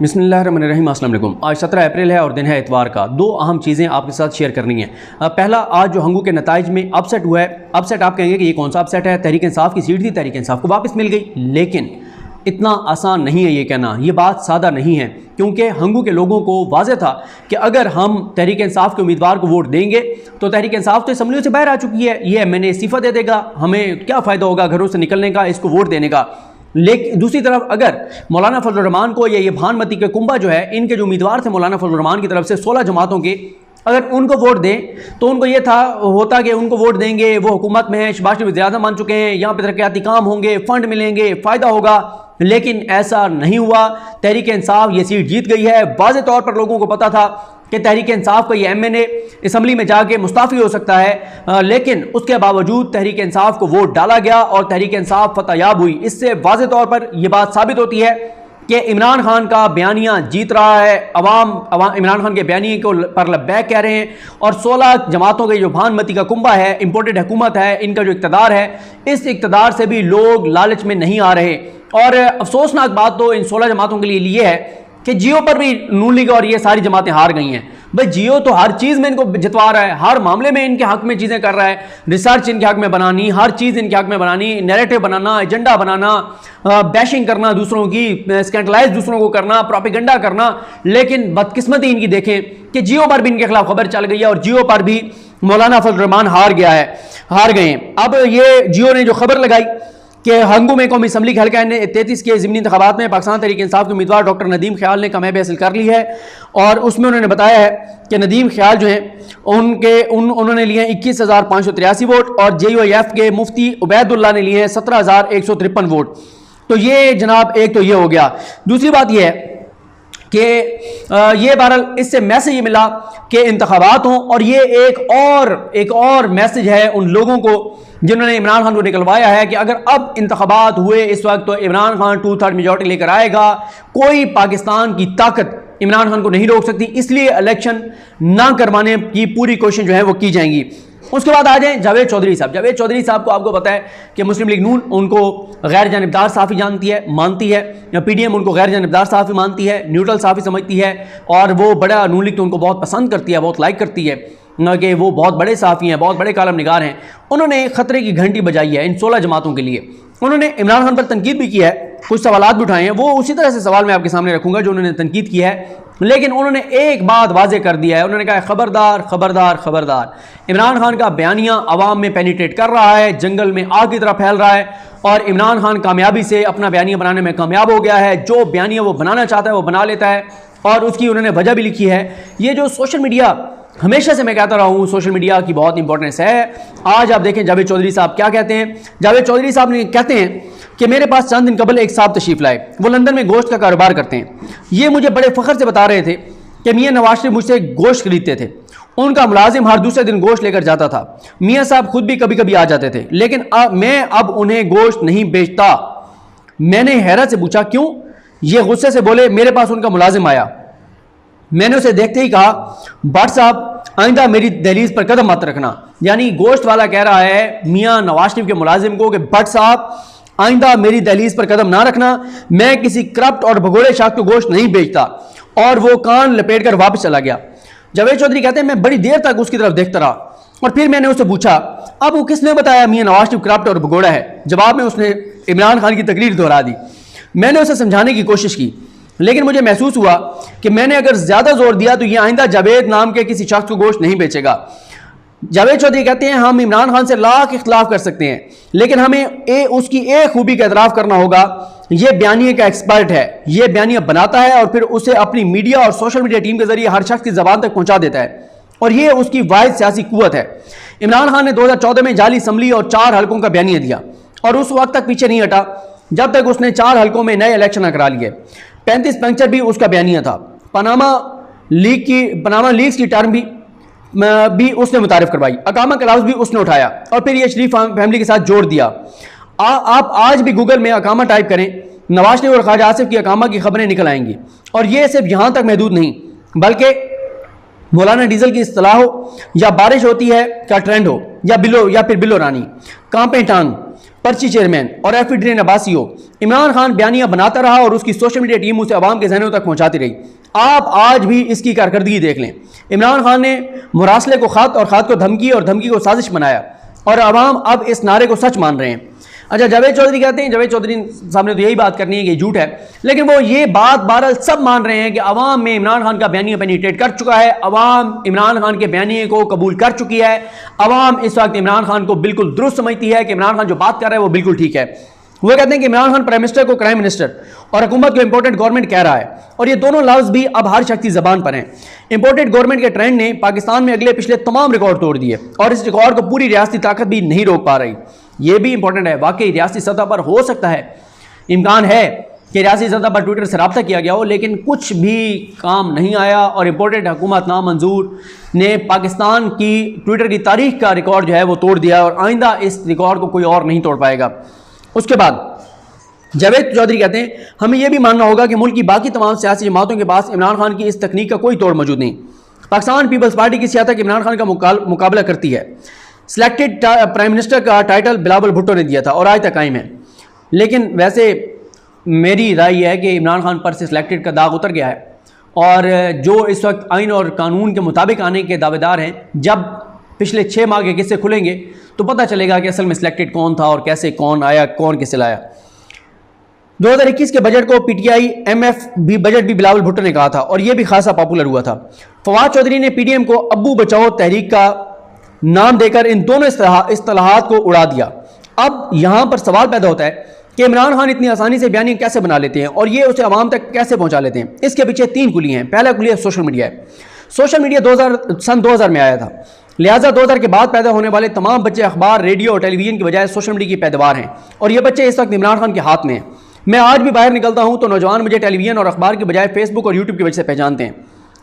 बिस्मिल्लाहिर्रहमानिर्रहीम। अस्सलाम वालेकुम। आज 17 अप्रैल है और दिन है इतवार का। दो अहम चीज़ें आपके साथ शेयर करनी है। पहला, आज जो हंगू के नताइज में अपसेट हुआ है, अपसेट आप कहेंगे कि ये कौन सा अपसेट है? तहरीक इंसाफ की सीट थी, तहरीक इंसाफ को वापस मिल गई, लेकिन इतना आसान नहीं है ये कहना, ये बात सादा नहीं है, क्योंकि हंगू के लोगों को वाज़ेह था कि अगर हम तहरीक इंसाफ के उम्मीदवार को वोट देंगे तो तहरीक इंसाफ तो असम्बलियों से बाहर आ चुकी है, ये एमएनए इस्तीफ़ा दे देगा, हमें क्या फ़ायदा होगा घरों से निकलने का, इसको वोट देने का। लेकिन दूसरी तरफ अगर मौलाना फजलुर रहमान को या ये भानमती के कुंबा जो है, इनके जो उम्मीदवार थे मौलाना फजलुर रहमान की तरफ से 16 जमातों के, अगर उनको वोट दें तो उनको ये होता कि उनको वोट देंगे, वो हुकूमत में है, शहबाज शरीफ ज़्यादा मान चुके हैं, यहाँ पर तरक्याती काम होंगे, फंड मिलेंगे, फ़ायदा होगा, लेकिन ऐसा नहीं हुआ। तहरीक इंसाफ ये सीट जीत गई है। वाज़ेह तौर पर लोगों को पता था कि तहरीक इंसाफ का ये एमएनए असम्बली में जाके मुस्ताफ़ी हो सकता है, लेकिन उसके बावजूद तहरीक इंसाफ को वोट डाला गया और तहरीक इंसाफ फतहयाब हुई। इससे वाज़ेह तौर पर यह बात साबित होती है कि इमरान खान का बयानिया जीत रहा है। अवाम इमरान खान के बयानिए को पर लब्बैक कह रहे हैं और 16 जमातों के जो भानमती का कुंबा है, इंपोर्टेड हुकूमत है, इनका जो इक़्तिदार है, इस इक़्तिदार से भी लोग लालच में नहीं आ रहे। और अफसोसनाक बात तो इन 16 जमातों के लिए ये है कि जियो पर भी नून लीग और ये सारी जमातें हार गई हैं। भाई जियो तो हर चीज़ में इनको जितवा रहा है, हर मामले में इनके हक में चीज़ें कर रहा है, रिसर्च इनके हक में बनानी, हर चीज़ इनके हक में बनानी, नैरेटिव बनाना, एजेंडा बनाना, बैशिंग करना दूसरों की, स्कैंडलाइज दूसरों को करना, प्रोपेगेंडा करना। लेकिन बदकिस्मती इनकी देखें कि जियो पर भी इनके खिलाफ खबर चल गई है और जियो पर भी मौलाना फजलुर रहमान हार गए हैं। अब ये जियो ने जो खबर लगाई कि हंगू में कौमी असम्बली के हल्का 33 के ज़िमनी इंतखाबात में पाकिस्तान तहरीक इंसाफ के उम्मीदवार डॉक्टर नदीम ख्याल ने कामयाबी हासिल कर ली है, और उसमें उन्होंने बताया है कि नदीम ख्याल जो हैं उन्होंने लिए 21,583 वोट और JUIF के मुफ्ती उबैदुल्लाह ने लिए हैं 17,153 वोट। तो ये जनाब एक तो ये हो गया। दूसरी बात यह है कि ये बहरहाल इससे मैसेज ये मिला कि इंतखाबात हों, और ये एक और मैसेज है उन लोगों को जिन्होंने इमरान खान को निकलवाया है कि अगर अब इंतखाबात हुए इस वक्त तो इमरान खान 2/3 मेजॉरिटी लेकर आएगा, कोई पाकिस्तान की ताकत इमरान खान को नहीं रोक सकती, इसलिए इलेक्शन ना करवाने की पूरी कोशिश जो है वो की जाएंगी। उसके बाद आ जाए जावेद चौधरी साहब। जावेद चौधरी साहब को आपको पता है कि मुस्लिम लीग नून उनको गैर जानिबदार साफ़ी मानती है, या PDM उनको गैर जानिबदार साफ़ी मानती है, न्यूट्रल साफ़ी समझती है, और वो बड़ा नून लीग तो उनको बहुत पसंद करती है, बहुत लाइक करती है कि वो बहुत बड़े साफ़ी हैं, बहुत बड़े कालम निगार हैं। उन्होंने ख़तरे की घंटी बजाई है इन 16 जमातों के लिए। उन्होंने इमरान खान पर तनकीद भी की है, कुछ सवालात भी उठाए हैं, वो उसी तरह से सवाल मैं आपके सामने रखूँगा जो उन्होंने तनकीद की है, लेकिन उन्होंने एक बात वाज़े कर दिया है। उन्होंने कहा खबरदार खबरदार खबरदार, इमरान खान का बयानिया अवाम में पेनिट्रेट कर रहा है, जंगल में आग की तरह फैल रहा है, और इमरान खान कामयाबी से अपना बयानिया बनाने में कामयाब हो गया है। जो बयानिया वो बनाना चाहता है वो बना लेता है, और उसकी उन्होंने वजह भी लिखी है। ये जो सोशल मीडिया, हमेशा से मैं कहता रहा हूँ सोशल मीडिया की बहुत इंपॉर्टेंस है। आज आप देखें जावेद चौधरी साहब क्या कहते हैं। जावेद चौधरी साहब ने कहते हैं कि मेरे पास चंद दिन कबल एक साहब तशरीफ़ लाए, वो लंदन में गोश्त का कारोबार करते हैं। ये मुझे बड़े फ़ख्र से बता रहे थे कि मियाँ नवाज शरीफ मुझसे गोश्त खरीदते थे, उनका मुलाजिम हर दूसरे दिन गोश्त लेकर जाता था। मियाँ साहब खुद भी कभी कभी आ जाते थे, लेकिन मैं अब उन्हें गोश्त नहीं बेचता। मैंने हैरत से पूछा क्यों? ये गुस्से से बोले मेरे पास उनका मुलाजिम आया, मैंने उसे देखते ही कहा भट्ट साहब आइंदा मेरी दहलीज पर कदम मत रखना। यानी गोश्त वाला कह रहा है मियाँ नवाज शरीफ के मुलाजिम को कि भट्ट साहब आइंदा मेरी दहलीज पर कदम ना रखना, मैं किसी करप्ट और भगोड़े शाख को गोश्त नहीं बेचता। और वो कान लपेट कर वापस चला गया। जावेद चौधरी कहते हैं मैं बड़ी देर तक उसकी तरफ देखता रहा, और फिर मैंने उससे पूछा अब वो किसने बताया मियाँ नवाज शरीफ करप्ट और भगोड़ा है? जवाब में उसने इमरान खान की तकरीर दोहरा दी। मैंने उसे समझाने की कोशिश की, लेकिन मुझे महसूस हुआ कि मैंने अगर ज़्यादा जोर दिया तो ये आइंदा जावेद नाम के किसी शख्स को गोश्त नहीं बेचेगा। जावेद चौधरी कहते हैं हम इमरान खान से लाख इख्तलाफ कर सकते हैं, लेकिन हमें उसकी एक खूबी का एतराफ़ करना होगा, ये बयानिए का एक्सपर्ट है, ये बयानिया बनाता है और फिर उसे अपनी मीडिया और सोशल मीडिया टीम के जरिए हर शख्स की ज़बान तक पहुँचा देता है, और ये उसकी वाहिद सियासी कुव्वत है। इमरान खान ने 2014 में जाली असम्बली और 4 हल्कों का बयानिया दिया, और उस वक्त तक पीछे नहीं हटा जब तक उसने 4 हल्कों में नए इलेक्शन करा लिए। 35 पंक्चर भी उसका बयानिया था। पनामा लीग्स की टर्म भी उसने मुतारिफ करवाई, अकामा क्लाउज भी उसने उठाया, और फिर ये शरीफ फैमिली के साथ जोड़ दिया। आप आज भी गूगल में अकामा टाइप करें, नवाज शरीफ और ख्वाजा आसिफ की अकामा की खबरें निकल आएंगी। और ये सिर्फ यहाँ तक महदूद नहीं, बल्कि मौलाना डीजल की इस्तिलाह हो, या बारिश होती है का ट्रेंड हो, या फिर बिलो रानी, कांपे टांग, पर्ची चेयरमैन और एफिड्रीन अब्बासी हो, इमरान खान बयानियां बनाता रहा और उसकी सोशल मीडिया टीम उसे आवाम के जहनों तक पहुंचाती रही। आप आज भी इसकी कारकर्दगी देख लें। इमरान खान ने मुरासले को खत और खत को धमकी और धमकी को साजिश बनाया और अवाम अब इस नारे को सच मान रहे हैं। अच्छा, जावेद चौधरी कहते हैं, जावेद चौधरी साहब ने तो यही बात करनी है कि झूठ है, लेकिन वो ये बात बहरहाल सब मान रहे हैं कि अवाम में इमरान खान का बयानिया पेनिट्रेट कर चुका है, अवाम इमरान खान के बयानिए को कबूल कर चुकी है, अवाम इस वक्त इमरान खान को बिल्कुल दुरुस्त समझती है कि इमरान खान जो बात कर रहा है वो बिल्कुल ठीक है। वो कहते हैं कि इमरान खान प्राइम मिनिस्टर को क्राइम मिनिस्टर और हुकूमत को इंपोर्टेड गवर्नमेंट कह रहा है, और ये दोनों लफ्ज़ भी अब हर शख्स की ज़बान पर हैं। इंपोर्टेड गवर्नमेंट के ट्रेंड ने पाकिस्तान में अगले पिछले तमाम रिकॉर्ड तोड़ दिए और इस रिकॉर्ड को पूरी रियासती ताकत भी नहीं रोक पा रही। ये भी इंपॉर्टेंट है, वाकई रियासती सतह पर हो सकता है, इम्कान है कि रियासती सतह पर ट्विटर से रब्ता किया गया हो, लेकिन कुछ भी काम नहीं आया और इंपोर्टेड हुकूमत नामंजूर ने पाकिस्तान की ट्विटर की तारीख का रिकॉर्ड जो है वो तोड़ दिया और आइंदा इस रिकॉर्ड को कोई और नहीं तोड़ पाएगा। उसके बाद जावेद चौधरी कहते हैं, हमें यह भी मानना होगा कि मुल्क की बाकी तमाम सियासी जमातों के पास इमरान खान की इस तकनीक का कोई तोड़ मौजूद नहीं। पाकिस्तान पीपल्स पार्टी की सियासत इमरान खान का मुकाबला करती है। सिलेक्टेड प्राइम मिनिस्टर का टाइटल बिलावल भुट्टो ने दिया था और आज तक कायम है, लेकिन वैसे मेरी राय यह है कि इमरान खान पर से सिलेक्टेड का दाग उतर गया है और जो इस वक्त आइन और कानून के मुताबिक आने के दावेदार हैं, जब पिछले 6 माह के किस्से खुलेंगे तो पता चलेगा कि असल में सिलेक्टेड कौन था और कैसे कौन आया, कौन किसे लाया। 2021 के बजट को पीटीआई एमएफ भी बजट भी बिलावल भुट्टो ने कहा था और यह भी खासा पॉपुलर हुआ था। फवाद चौधरी ने पीडीएम को अब्बू बचाओ तहरीक का नाम देकर इन दोनों इस्तिलाहात को उड़ा दिया। अब यहां पर सवाल पैदा होता है कि इमरान खान इतनी आसानी से बयानी कैसे बना लेते हैं और ये उसे आवाम तक कैसे पहुंचा लेते हैं। इसके पीछे 3 कुली हैं। पहला कुलिया सोशल मीडिया है। सोशल मीडिया सन 2000 में आया था, लिहाजा 2000 के बाद पैदा होने वाले तमाम बच्चे अखबार, रेडियो और टेलीविजन की बजाय सोशल मीडिया की पैदावार हैं और ये बच्चे इस वक्त इमरान खान के हाथ में हैं। मैं आज भी बाहर निकलता हूं तो नौजवान मुझे टेलीविजन और अखबार की बजाय फेसबुक और यूट्यूब की वजह से पहचानते हैं।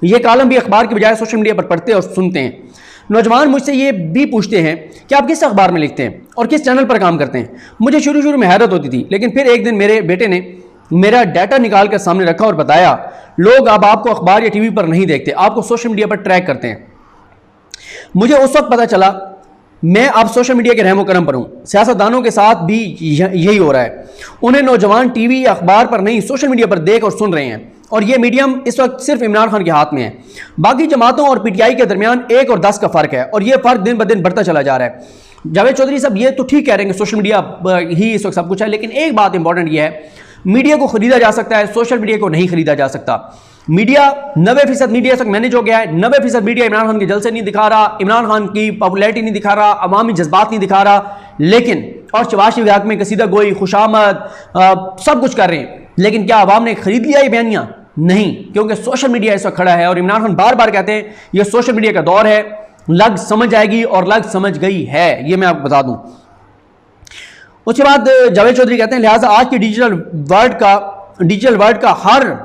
ये कालम भी अखबार की बजाय सोशल मीडिया पर पढ़ते और सुनते हैं। नौजवान मुझसे ये भी पूछते हैं कि आप किस अखबार में लिखते हैं और किस चैनल पर काम करते हैं। मुझे शुरू में हैरत होती थी, लेकिन फिर एक दिन मेरे बेटे ने मेरा डाटा निकाल कर सामने रखा और बताया, लोग अब आपको अखबार या टीवी पर नहीं देखते, आपको सोशल मीडिया पर ट्रैक करते हैं। मुझे उस वक्त पता चला मैं अब सोशल मीडिया के रहमो करम पर हूं। सियासतदानों के साथ भी यही हो रहा है। उन्हें नौजवान टीवी या अखबार पर नहीं, सोशल मीडिया पर देख और सुन रहे हैं और ये मीडियम इस वक्त सिर्फ इमरान खान के हाथ में है। बाकी जमातों और पीटीआई के दरमियान 1 और 10 का फ़र्क है और ये फ़र्क दिन ब दिन बढ़ता चला जा रहा है। जावेद चौधरी साहब ये तो ठीक कह रहे हैं कि सोशल मीडिया ही इस वक्त सब कुछ है, लेकिन एक बात इंपॉर्टेंट ये है, मीडिया को खरीदा जा सकता है, सोशल मीडिया को नहीं खरीदा जा सकता। मीडिया 90% मीडिया तक मैनेज हो गया है। 90% मीडिया इमरान खान के जलसे नहीं दिखा रहा, इमरान खान की पॉपुलैरिटी नहीं दिखा रहा, अवामी जज्बात नहीं दिखा रहा, लेकिन और शहबाज शरीफ के हक में कसीदा गोई, खुशामद सब कुछ कर रहे हैं, लेकिन क्या अवाम ने खरीद लिया ये बयानियां? नहीं, क्योंकि सोशल मीडिया इस वक्त खड़ा है और इमरान खान बार बार कहते हैं यह सोशल मीडिया का दौर है, लग समझ आएगी और लग समझ गई है, ये मैं आपको बता दूं। उसके बाद जावेद चौधरी कहते हैं, लिहाजा आज की डिजिटल वर्ल्ड का हर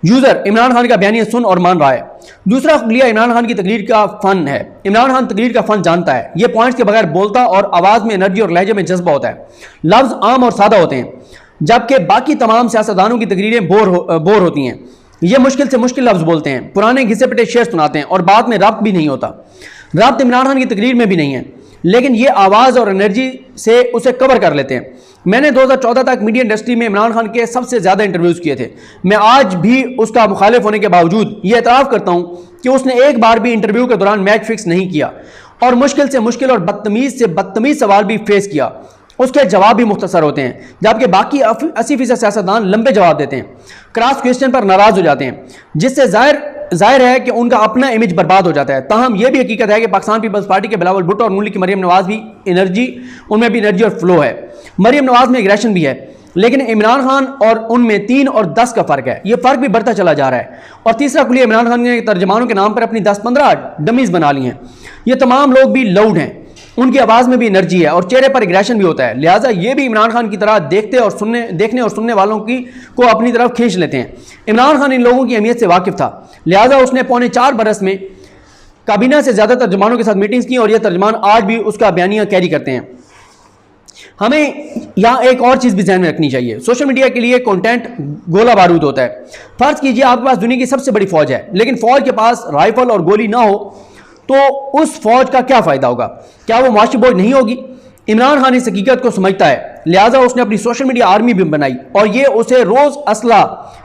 यूजर इमरान खान का बयानिया सुन और मान रहा है। दूसरा खुलिया इमरान खान की तकरीर का फन है। इमरान खान तकरीर का फन जानता है। यह पॉइंट्स के बगैर बोलता और आवाज में एनर्जी और लहजे में जज्बा होता है। लफ्ज आम और सादा होते हैं, जबकि बाकी तमाम सियासतदानों की तकरीरें बोर होती हैं। ये मुश्किल से मुश्किल लफ्ज बोलते हैं, पुराने घिसे पिटे शेर सुनाते हैं और बाद में रब्त भी नहीं होता। रब्त इमरान खान की तकरीर में भी नहीं है, लेकिन ये आवाज़ और एनर्जी से उसे कवर कर लेते हैं। मैंने 2014 तक मीडिया इंडस्ट्री में इमरान खान के सबसे ज़्यादा इंटरव्यूज़ किए थे। मैं आज भी उसका मुखालिफ होने के बावजूद ये एतराफ़ करता हूँ कि उसने एक बार भी इंटरव्यू के दौरान मैच फिक्स नहीं किया और मुश्किल से मुश्किल और बदतमीज़ से बदतमीज़ सवाल भी फेस किया। उसके जवाब भी मुख्तसर होते हैं, जबकि बाकी 80% सियासतदान लंबे जवाब देते हैं, क्रॉस क्वेश्चन पर नाराज़ हो जाते हैं, जिससे जाहिर है कि उनका अपना इमेज बर्बाद हो जाता है। ताहम यह भी हकीकत है कि पाकिस्तान पीपल्स पार्टी के बिलावल भुट्टो और मुल्क की मरियम नवाज भी उनमें भी एनर्जी और फ्लो है। मरियम नवाज में एग्रेशन भी है, लेकिन इमरान खान और उनमें 3 और 10 का फ़र्क है। यह फ़र्क भी बढ़ता चला जा रहा है। और तीसरा कुलिया इमरान खान ने तर्जमानों के नाम पर अपनी 10-15 डमीज़ बना ली हैं। ये तमाम लोग भी लाउड हैं, उनकी आवाज़ में भी एनर्जी है और चेहरे पर एग्रेशन भी होता है। लिहाजा ये भी इमरान खान की तरह देखने और सुनने वालों को अपनी तरफ खींच लेते हैं। इमरान खान इन लोगों की अहमियत से वाकिफ था, लिहाजा उसने 4.25 बरस में काबीना से ज़्यादा तर्जमानों के साथ मीटिंग्स की और ये तर्जमान आज भी उसका बयानिया कैरी करते हैं। हमें यहाँ एक और चीज़ भी ध्यान में रखनी चाहिए। सोशल मीडिया के लिए कंटेंट गोला बारूद होता है। फ़र्ज़ कीजिए आपके पास दुनिया की सबसे बड़ी फ़ौज है, लेकिन फ़ौज के पास राइफल और गोली ना हो तो उस फौज का क्या फ़ायदा होगा? क्या वो माशी बोझ नहीं होगी? इमरान खान इस हकीकत को समझता है, लिहाजा उसने अपनी सोशल मीडिया आर्मी भी बनाई और ये उसे रोज़ असला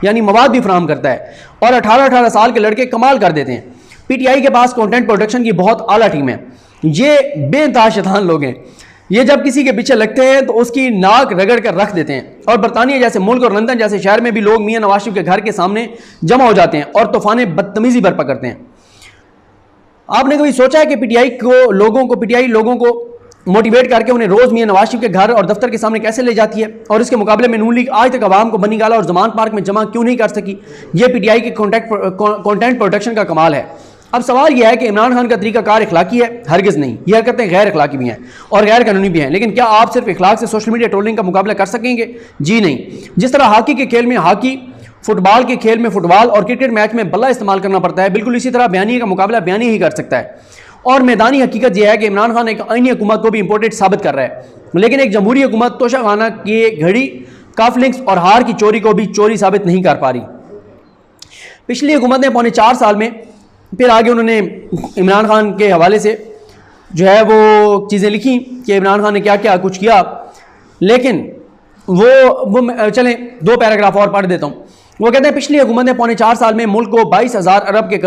यानी मवाद भी फराहम करता है और 18-18 साल के लड़के कमाल कर देते हैं। पीटीआई के पास कंटेंट प्रोडक्शन की बहुत आला टीम है। ये बेइंतहा शैतान लोग हैं। ये जब किसी के पीछे लगते हैं तो उसकी नाक रगड़ कर रख देते हैं। और बरतानिया जैसे मुल्क और लंदन जैसे शहर में भी लोग मियां नवाज शरीफ के घर के सामने जमा हो जाते हैं और तूफान बदतमीजी बर्पा करते हैं। आपने कभी सोचा है कि पीटीआई लोगों को मोटिवेट करके उन्हें रोज मियां नवाज शरीफ के घर और दफ्तर के सामने कैसे ले जाती है? और इसके मुकाबले में नून लीग आज तक आवाम को बनी गाला और जमान पार्क में जमा क्यों नहीं कर सकी? यह पीटीआई के कंटेंट प्रोडक्शन का कमाल है। अब सवाल यह है कि इमरान खान का तरीकाकार इखलाकी है? हरगिज़ नहीं। ये हरकतें गैर इखलाकी भी हैं और गैर कानूनी भी हैं। लेकिन क्या आप सिर्फ इखलाक से सोशल मीडिया ट्रोलिंग का मुकाबला कर सकेंगे? जी नहीं। जिस तरह हॉकी के खेल में हॉकी, फुटबॉल के खेल में फुटबॉल और क्रिकेट मैच में बल्ला इस्तेमाल करना पड़ता है, बिल्कुल इसी तरह बयानी का मुकाबला बयानी ही कर सकता है। और मैदानी हकीकत यह है कि इमरान खान एक आईनी हुकूमत को भी इंपोर्टेंट साबित कर रहा है, लेकिन एक जमहूरी हुकूमत तोशाखाना की घड़ी, काफलिंग्स और हार की चोरी को भी चोरी साबित नहीं कर पा रही। पिछली हुकूमत ने 4.25 साल में फिर आगे उन्होंने इमरान खान के हवाले से जो है वो चीज़ें लिखी कि इमरान खान ने क्या क्या कुछ किया, लेकिन वो चलें 2 पैराग्राफ और पढ़ देता हूँ। वो कहते हैं पिछली हुकूमत ने 4.25 साल में मुल्क को 22,000 अरब के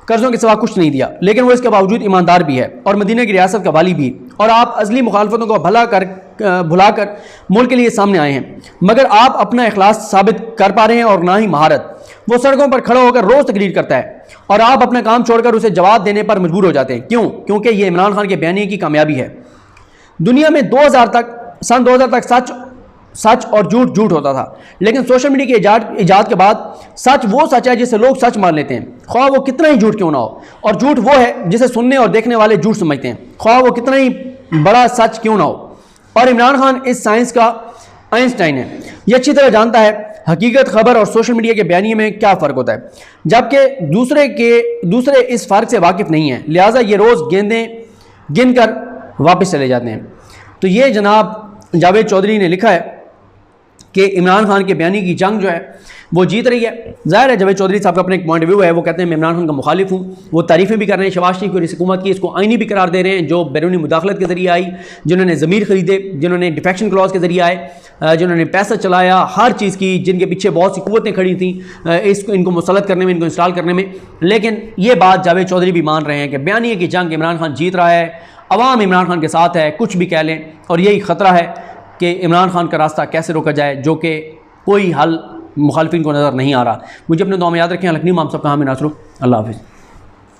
कर्जों के सिवा कुछ नहीं दिया, लेकिन वो इसके बावजूद ईमानदार भी है और मदीना की रियासत का वाली भी। और आप अजली मुखालफतों को भुलाकर मुल्क के लिए सामने आए हैं, मगर आप अपना इखलास साबित कर पा रहे हैं और ना ही महारत। वो सड़कों पर खड़ा होकर रोज़ तकरीर करता है और आप अपना काम छोड़कर उसे जवाब देने पर मजबूर हो जाते हैं। क्यों? क्योंकि ये इमरान खान के बयानी की कामयाबी है। दुनिया में सन 2000 तक सच और झूठ होता था, लेकिन सोशल मीडिया के इजाद के बाद सच वो सच है जिसे लोग सच मान लेते हैं, ख्वाह वो कितना ही झूठ क्यों ना हो। और झूठ वो है जिसे सुनने और देखने वाले झूठ समझते हैं, ख्वाह वो कितना ही बड़ा सच क्यों ना हो। और इमरान खान इस साइंस का आइंस्टाइन है। ये अच्छी तरह जानता है हकीकत, खबर और सोशल मीडिया के बयानी में क्या फ़र्क होता है, जबकि दूसरे इस फ़र्क से वाकिफ़ नहीं है। लिहाजा ये रोज़ गेंदें गिन कर वापस चले जाते हैं। तो ये जनाब जावेद चौधरी ने लिखा है कि इमरान खान के बयानी की जंग जो है वो जीत रही है। ज़ाहिर है जावेद चौधरी साहब का अपना एक पॉइंट ऑफ व्यू है। वो कहते हैं मैं इमरान खान का मुखालिफ हूँ। वो तारीफ़ें भी कर रहे हैं शहबाज शरीफ की हुकूमत की, इसको आईनी भी करार दे रहे हैं जो बैरूनी मुदाखलत के ज़रिए आई, जिन्होंने ज़मीर ख़रीदे, जिन्होंने डिफेक्शन क्लॉज के ज़रिए आए, जिन्होंने पैसा चलाया, हर चीज़ की, जिनके पीछे बहुत सी कुव्वतें खड़ी थी इनको मुसल्लत करने में, इनको इंस्टॉल करने में। लेकिन ये बात जावेद चौधरी भी मान रहे हैं कि बयानी की जंग इमरान खान जीत रहा है, अवाम इमरान खान के साथ है, कुछ भी कह लें। और यही ख़तरा है कि इमरान खान का रास्ता कैसे रोका जाए, जो कि कोई हल मुखालफिन को नज़र नहीं आ रहा। मुझे अपने दुआ में याद रखें। लखनी माम साहब का हामी नासरू। अल्लाह हाफ़िज़।